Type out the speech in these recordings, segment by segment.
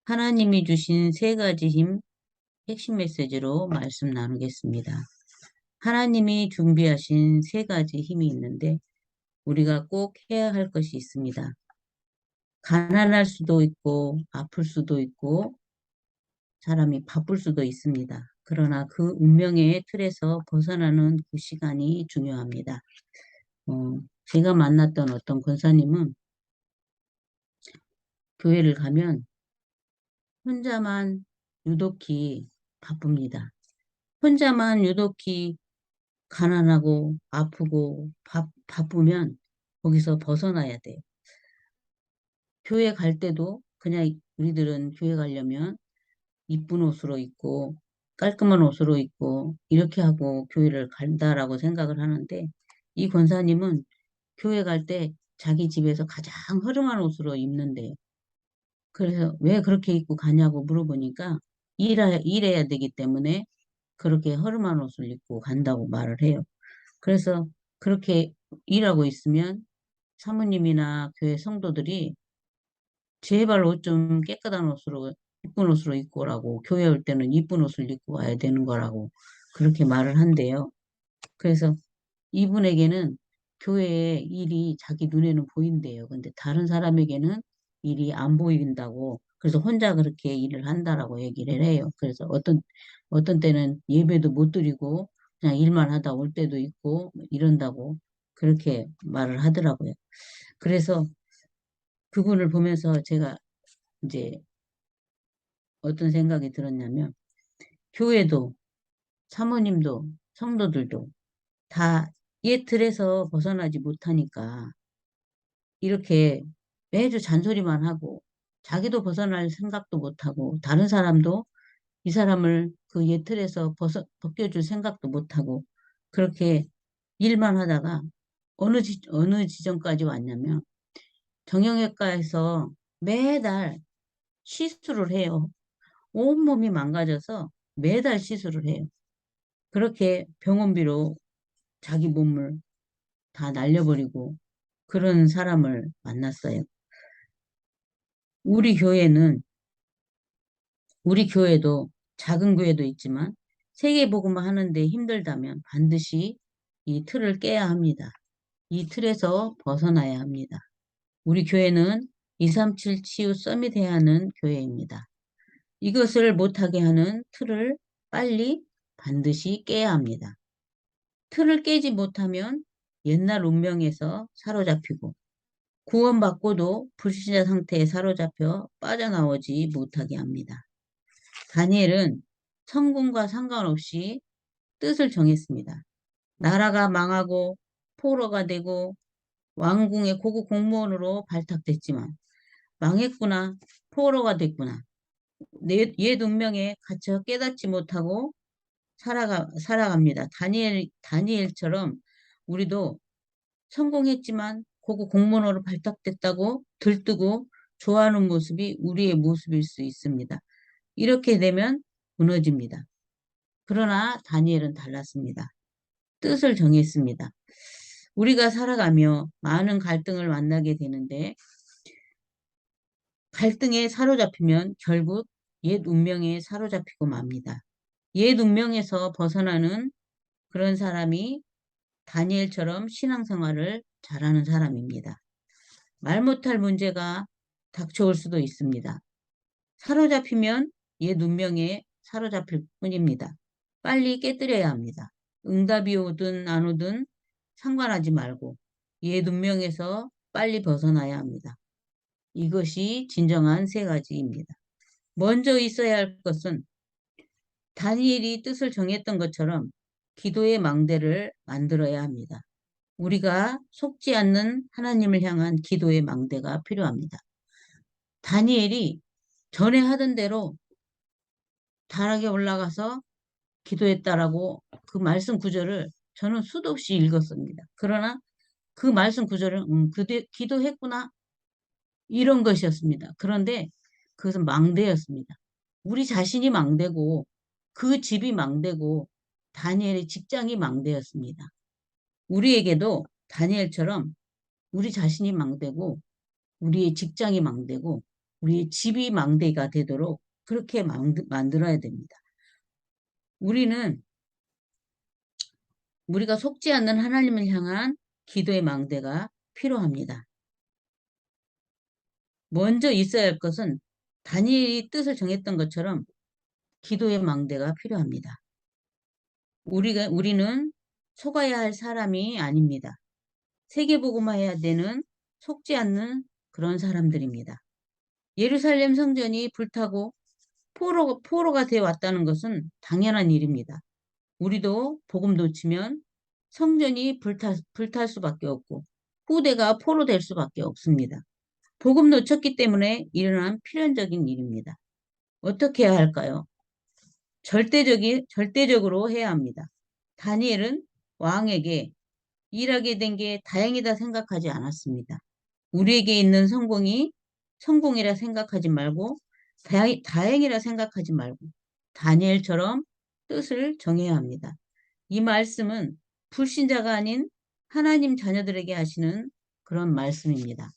하나님이 주신 세 가지 힘 핵심 메시지로 말씀 나누겠습니다. 하나님이 준비하신 세 가지 힘이 있는데 우리가 꼭 해야 할 것이 있습니다. 가난할 수도 있고 아플 수도 있고 사람이 바쁠 수도 있습니다. 그러나 그 운명의 틀에서 벗어나는 그 시간이 중요합니다. 제가 만났던 어떤 권사님은 교회를 가면 혼자만 유독히 바쁩니다. 혼자만 유독히 가난하고 아프고 바쁘면 거기서 벗어나야 돼요. 교회 갈 때도 그냥 우리들은 교회 가려면 이쁜 옷으로 입고 깔끔한 옷으로 입고 이렇게 하고 교회를 간다라고 생각을 하는데 이 권사님은 교회 갈 때 자기 집에서 가장 허름한 옷으로 입는데요. 그래서 왜 그렇게 입고 가냐고 물어보니까 일해야 되기 때문에 그렇게 허름한 옷을 입고 간다고 말을 해요. 그래서 그렇게 일하고 있으면 사모님이나 교회 성도들이 제발 옷 좀 깨끗한 옷으로, 이쁜 옷으로 입고 오라고, 교회 올 때는 이쁜 옷을 입고 와야 되는 거라고 그렇게 말을 한대요. 그래서 이분에게는 교회의 일이 자기 눈에는 보인대요. 근데 다른 사람에게는 일이 안 보인다고. 그래서 혼자 그렇게 일을 한다라고 얘기를 해요. 그래서 어떤 때는 예배도 못 드리고 그냥 일만 하다 올 때도 있고 이런다고 그렇게 말을 하더라고요. 그래서 그분을 보면서 제가 이제 어떤 생각이 들었냐면 교회도 사모님도 성도들도 다 옛 틀에서 벗어나지 못하니까 이렇게 매주 잔소리만 하고 자기도 벗어날 생각도 못하고 다른 사람도 이 사람을 그 옛 틀에서 벗겨줄 생각도 못하고 그렇게 일만 하다가 어느 지점까지 왔냐면 정형외과에서 매달 시술을 해요. 온몸이 망가져서 매달 시술을 해요. 그렇게 병원비로 자기 몸을 다 날려버리고 그런 사람을 만났어요. 우리 교회는, 우리 교회도 작은 교회도 있지만 세계복음화 하는데 힘들다면 반드시 이 틀을 깨야 합니다. 이 틀에서 벗어나야 합니다. 우리 교회는 237 치유 서밋 해야 하는 교회입니다. 이것을 못하게 하는 틀을 빨리 반드시 깨야 합니다. 틀을 깨지 못하면 옛날 운명에서 사로잡히고 구원받고도 불신자 상태에 사로잡혀 빠져나오지 못하게 합니다. 다니엘은 성공과 상관없이 뜻을 정했습니다. 나라가 망하고 포로가 되고 왕궁의 고급 공무원으로 발탁됐지만 망했구나, 포로가 됐구나. 옛 운명에 갇혀 깨닫지 못하고 살아갑니다. 다니엘처럼 우리도 성공했지만 고급 공무원으로 발탁됐다고 들뜨고 좋아하는 모습이 우리의 모습일 수 있습니다. 이렇게 되면 무너집니다. 그러나 다니엘은 달랐습니다. 뜻을 정했습니다. 우리가 살아가며 많은 갈등을 만나게 되는데 갈등에 사로잡히면 결국 옛 운명에 사로잡히고 맙니다. 옛 운명에서 벗어나는 그런 사람이 다니엘처럼 신앙생활을 잘하는 사람입니다. 말 못할 문제가 닥쳐올 수도 있습니다. 사로잡히면 옛 운명에 사로잡힐 뿐입니다. 빨리 깨뜨려야 합니다. 응답이 오든 안 오든 상관하지 말고 옛 운명에서 빨리 벗어나야 합니다. 이것이 진정한 세 가지입니다. 먼저 있어야 할 것은 다니엘이 뜻을 정했던 것처럼 기도의 망대를 만들어야 합니다. 우리가 속지 않는 하나님을 향한 기도의 망대가 필요합니다. 다니엘이 전에 하던 대로 다락에 올라가서 기도했다라고 그 말씀 구절을 저는 수도 없이 읽었습니다. 그러나 그 말씀 구절은 기도했구나 이런 것이었습니다. 그런데 그것은 망대였습니다. 우리 자신이 망대고 그 집이 망대고 다니엘의 직장이 망대였습니다. 우리에게도 다니엘처럼 우리 자신이 망대고 우리의 직장이 망대고 우리 집이 망대가 되도록 그렇게 만들어야 됩니다. 우리는 우리가 속지 않는 하나님을 향한 기도의 망대가 필요합니다. 먼저 있어야 할 것은 다니엘이 뜻을 정했던 것처럼 기도의 망대가 필요합니다. 우리는 속아야 할 사람이 아닙니다. 세계복음화해야 되는 속지 않는 그런 사람들입니다. 예루살렘 성전이 불타고 포로가 되어 왔다는 것은 당연한 일입니다. 우리도 복음 놓치면 성전이 불탈 수밖에 없고 후대가 포로 될 수밖에 없습니다. 복음 놓쳤기 때문에 일어난 필연적인 일입니다. 어떻게 해야 할까요? 절대적으로 해야 합니다. 다니엘은 왕에게 일하게 된 게 다행이다 생각하지 않았습니다. 우리에게 있는 성공이 성공이라 생각하지 말고 다행이라 생각하지 말고 다니엘처럼 뜻을 정해야 합니다. 이 말씀은 불신자가 아닌 하나님 자녀들에게 하시는 그런 말씀입니다.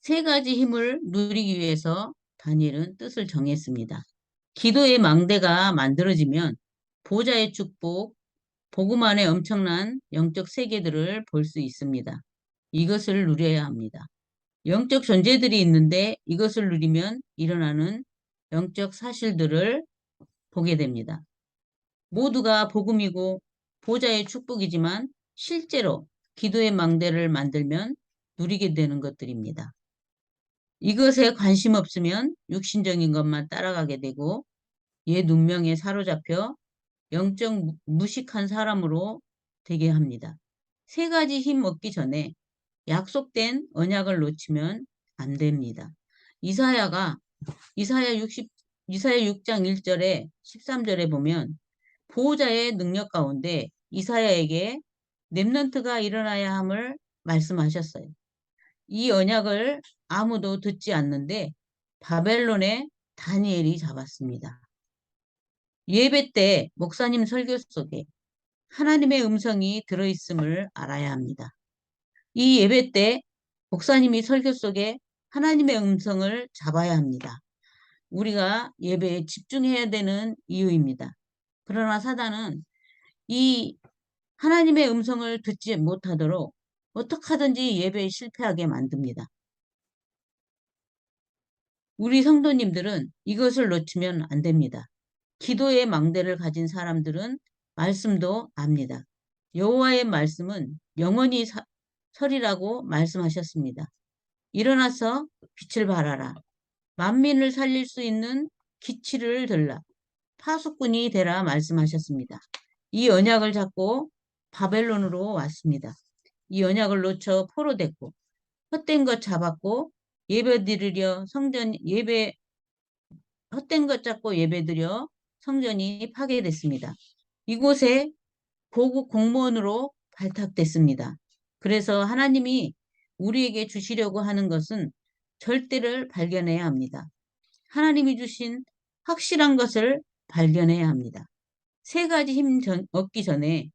세 가지 힘을 누리기 위해서 다니엘은 뜻을 정했습니다. 기도의 망대가 만들어지면 보좌의 축복, 복음 안에 엄청난 영적 세계들을 볼 수 있습니다. 이것을 누려야 합니다. 영적 존재들이 있는데 이것을 누리면 일어나는 영적 사실들을 보게 됩니다. 모두가 복음이고 보좌의 축복이지만 실제로 기도의 망대를 만들면 누리게 되는 것들입니다. 이것에 관심 없으면 육신적인 것만 따라가게 되고 옛 운명에 사로잡혀 영적 무식한 사람으로 되게 합니다. 세 가지 힘 얻기 전에 약속된 언약을 놓치면 안 됩니다. 이사야가 이사야 60 이사야 6장 1절에 13절에 보면 보호자의 능력 가운데 이사야에게 렘넌트가 일어나야 함을 말씀하셨어요. 이 언약을 아무도 듣지 않는데 바벨론의 다니엘이 잡았습니다. 예배 때 목사님 설교 속에 하나님의 음성이 들어있음을 알아야 합니다. 이 예배 때 목사님이 설교 속에 하나님의 음성을 잡아야 합니다. 우리가 예배에 집중해야 되는 이유입니다. 그러나 사단은 이 하나님의 음성을 듣지 못하도록 어떻게 하든지 예배에 실패하게 만듭니다. 우리 성도님들은 이것을 놓치면 안 됩니다. 기도의 망대를 가진 사람들은 말씀도 압니다. 여호와의 말씀은 영원히 설이라고 말씀하셨습니다. 일어나서 빛을 발하라. 만민을 살릴 수 있는 기치를 들라. 파수꾼이 되라 말씀하셨습니다. 이 언약을 잡고 바벨론으로 왔습니다. 이 언약을 놓쳐 포로됐고 헛된 것 잡았고 예배드리려 성전 예배 헛된 것 잡고 예배드려 성전이 파괴됐습니다. 이곳에 고급 공무원으로 발탁됐습니다. 그래서 하나님이 우리에게 주시려고 하는 것은 절대를 발견해야 합니다. 하나님이 주신 확실한 것을 발견해야 합니다. 세 가지 힘 얻기 전에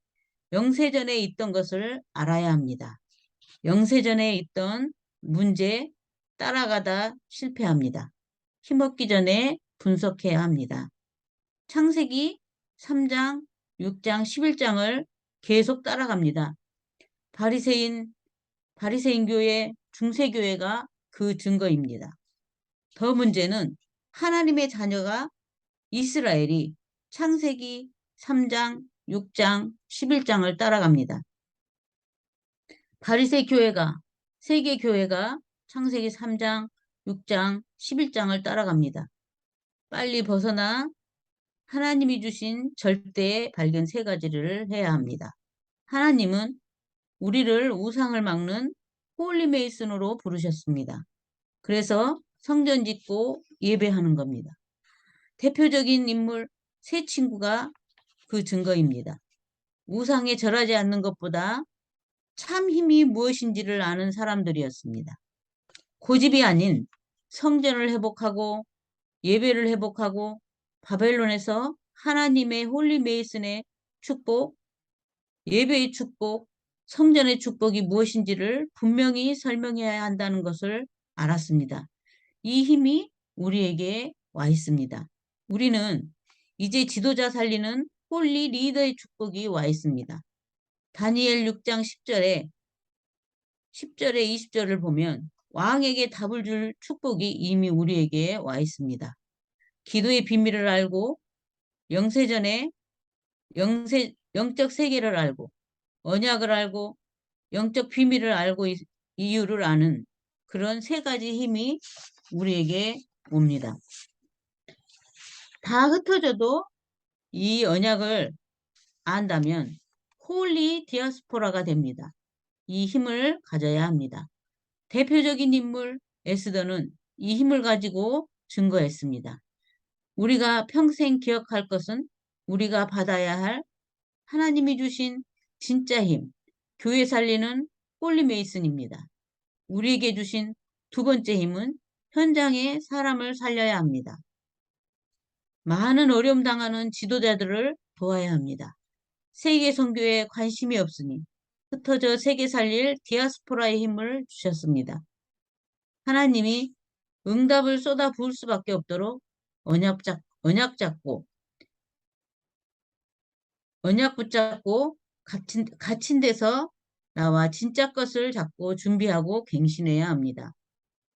영세전에 있던 것을 알아야 합니다. 영세전에 있던 문제 따라가다 실패합니다. 힘없기 전에 분석해야 합니다. 창세기 3장, 6장, 11장을 계속 따라갑니다. 바리새인 교회, 중세 교회가 그 증거입니다. 더 문제는 하나님의 자녀가 이스라엘이 창세기 3장, 6장, 11장을 따라갑니다. 바리새 교회가 세계 교회가 창세기 3장, 6장, 11장을 따라갑니다. 빨리 벗어나 하나님이 주신 절대의 발견 세 가지를 해야 합니다. 하나님은 우리를 우상을 막는 홀리메이슨으로 부르셨습니다. 그래서 성전 짓고 예배하는 겁니다. 대표적인 인물 세 친구가 그 증거입니다. 우상에 절하지 않는 것보다 참 힘이 무엇인지를 아는 사람들이었습니다. 고집이 아닌 성전을 회복하고 예배를 회복하고 바벨론에서 하나님의 홀리 메이슨의 축복, 예배의 축복, 성전의 축복이 무엇인지를 분명히 설명해야 한다는 것을 알았습니다. 이 힘이 우리에게 와 있습니다. 우리는 이제 지도자 살리는 홀리 리더의 축복이 와 있습니다. 다니엘 6장 10절에 20절을 보면 왕에게 답을 줄 축복이 이미 우리에게 와 있습니다. 기도의 비밀을 알고 영세전에 영적 세계를 알고 언약을 알고 영적 비밀을 알고 이유를 아는 그런 세 가지 힘이 우리에게 옵니다. 다 흩어져도 이 언약을 안다면 홀리 디아스포라가 됩니다. 이 힘을 가져야 합니다. 대표적인 인물 에스더는 이 힘을 가지고 증거했습니다. 우리가 평생 기억할 것은 우리가 받아야 할 하나님이 주신 진짜 힘, 교회 살리는 홀리 메이슨입니다. 우리에게 주신 두 번째 힘은 현장에 사람을 살려야 합니다. 많은 어려움 당하는 지도자들을 도와야 합니다. 세계 선교에 관심이 없으니 흩어져 세계 살릴 디아스포라의 힘을 주셨습니다. 하나님이 응답을 쏟아 부을 수밖에 없도록 언약 붙잡고 갇힌 데서 나와 진짜 것을 잡고 준비하고 갱신해야 합니다.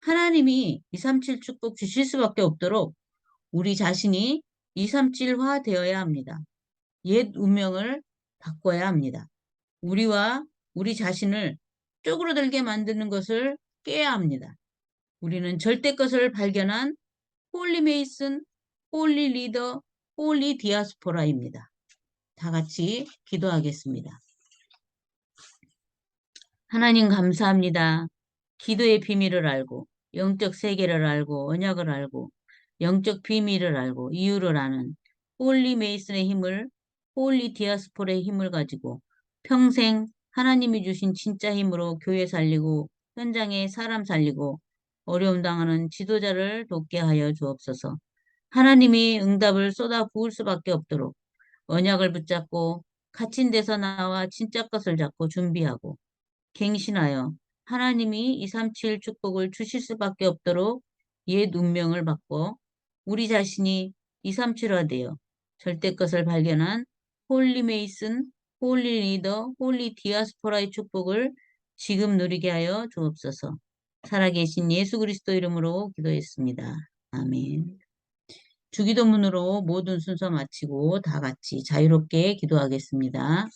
하나님이 237 축복 주실 수밖에 없도록 우리 자신이 237화 되어야 합니다. 옛 운명을 바꿔야 합니다. 우리와 우리 자신을 쪼그러들게 만드는 것을 깨야 합니다. 우리는 절대 것을 발견한 홀리 메이슨, 홀리 리더, 홀리 디아스포라입니다. 다 같이 기도하겠습니다. 하나님 감사합니다. 기도의 비밀을 알고 영적 세계를 알고 언약을 알고 영적 비밀을 알고 이유를 아는 홀리 메이슨의 힘을 홀리 디아스포라의 힘을 가지고 평생 하나님이 주신 진짜 힘으로 교회 살리고 현장에 사람 살리고 어려움 당하는 지도자를 돕게 하여 주옵소서. 하나님이 응답을 쏟아 부을 수밖에 없도록 언약을 붙잡고 갇힌 데서 나와 진짜 것을 잡고 준비하고 갱신하여 하나님이 237 축복을 주실 수밖에 없도록 옛 운명을 바꿔 우리 자신이 237화 되어 절대 것을 발견한 홀리 메이슨, 홀리 리더, 홀리 디아스포라의 축복을 지금 누리게 하여 주옵소서. 살아계신 예수 그리스도 이름으로 기도했습니다. 아멘. 주기도문으로 모든 순서 마치고 다 같이 자유롭게 기도하겠습니다.